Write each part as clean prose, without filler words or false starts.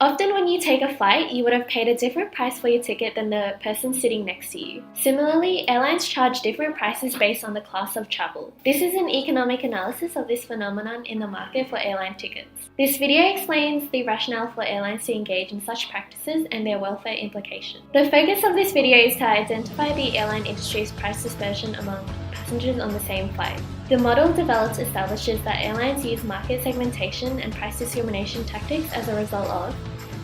Often when you take a flight, you would have paid a different price for your ticket than the person sitting next to you. Similarly, airlines charge different prices based on the class of travel. This is an economic analysis of this phenomenon in the market for airline tickets. This video explains the rationale for airlines to engage in such practices and their welfare implications. The focus of this video is to identify the airline industry's price dispersion among passengers on the same flight. The model developed establishes that airlines use market segmentation and price discrimination tactics as a result of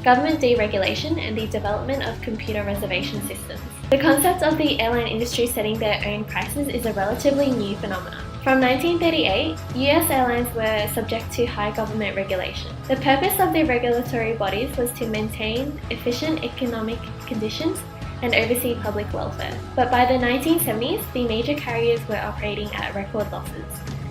government deregulation and the development of computer reservation systems. The concept of the airline industry setting their own prices is a relatively new phenomenon. From 1938, US airlines were subject to high government regulation. The purpose of the regulatory bodies was to maintain efficient economic conditions and oversee public welfare. But by the 1970s, the major carriers were operating at record losses.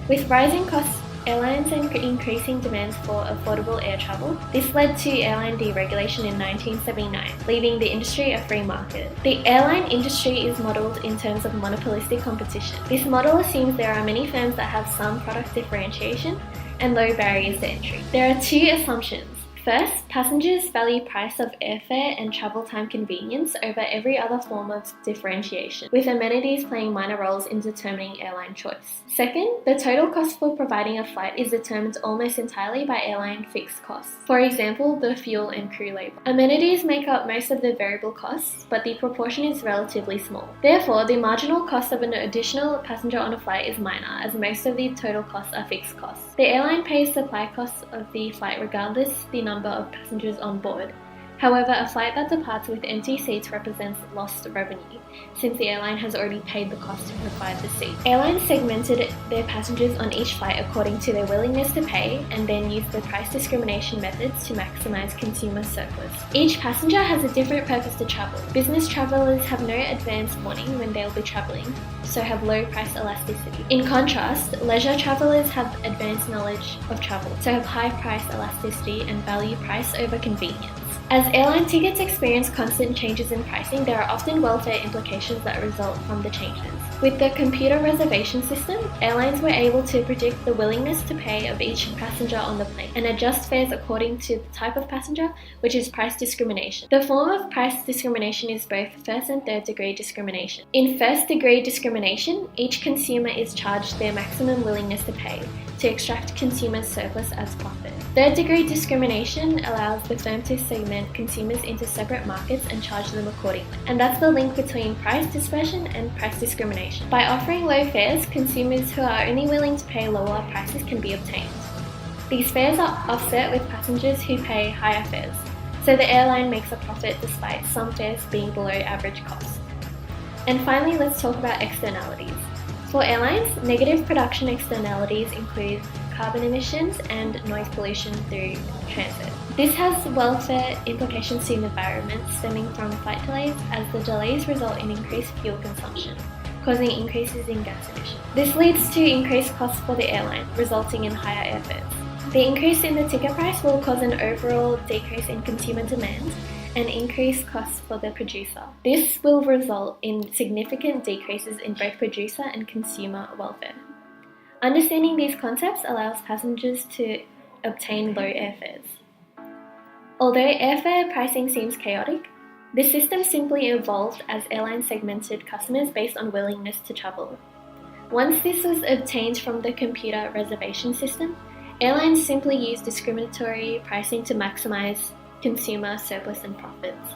With rising costs, airlines and increasing demands for affordable air travel, this led to airline deregulation in 1979, leaving the industry a free market. The airline industry is modelled in terms of monopolistic competition. This model assumes there are many firms that have some product differentiation and low barriers to entry. There are two assumptions. First, passengers value price of airfare and travel time convenience over every other form of differentiation, with amenities playing minor roles in determining airline choice. Second, the total cost for providing a flight is determined almost entirely by airline fixed costs. For example, the fuel and crew labor. Amenities make up most of the variable costs, but the proportion is relatively small. Therefore, the marginal cost of an additional passenger on a flight is minor, as most of the total costs are fixed costs. The airline pays supply costs of the flight regardless the number of passengers on board. However, a flight that departs with empty seats represents lost revenue, since the airline has already paid the cost to provide the seat. Airlines segmented their passengers on each flight according to their willingness to pay, and then used the price discrimination methods to maximize consumer surplus. Each passenger has a different purpose to travel. Business travelers have no advance warning when they'll be traveling, so have low price elasticity. In contrast, leisure travelers have advanced knowledge of travel, so have high price elasticity and value price over convenience. As airline tickets experience constant changes in pricing, there are often welfare implications that result from the changes. With the computer reservation system, airlines were able to predict the willingness to pay of each passenger on the plane and adjust fares according to the type of passenger, which is price discrimination. The form of price discrimination is both first and third degree discrimination. In first degree discrimination, each consumer is charged their maximum willingness to pay to extract consumers' surplus as profit. Third degree discrimination allows the firm to segment consumers into separate markets and charge them accordingly. And that's the link between price dispersion and price discrimination. By offering low fares, consumers who are only willing to pay lower prices can be obtained. These fares are offset with passengers who pay higher fares, so the airline makes a profit despite some fares being below average cost. And finally, let's talk about externalities. For airlines, negative production externalities include carbon emissions and noise pollution through transit. This has welfare implications to the environment stemming from flight delays, as the delays result in increased fuel consumption, causing increases in gas emissions. This leads to increased costs for the airline, resulting in higher airfares. The increase in the ticket price will cause an overall decrease in consumer demand and increased costs for the producer. This will result in significant decreases in both producer and consumer welfare. Understanding these concepts allows passengers to obtain low airfares. Although airfare pricing seems chaotic, this system simply evolved as airlines segmented customers based on willingness to travel. Once this was obtained from the computer reservation system, airlines simply used discriminatory pricing to maximize consumer surplus and profits.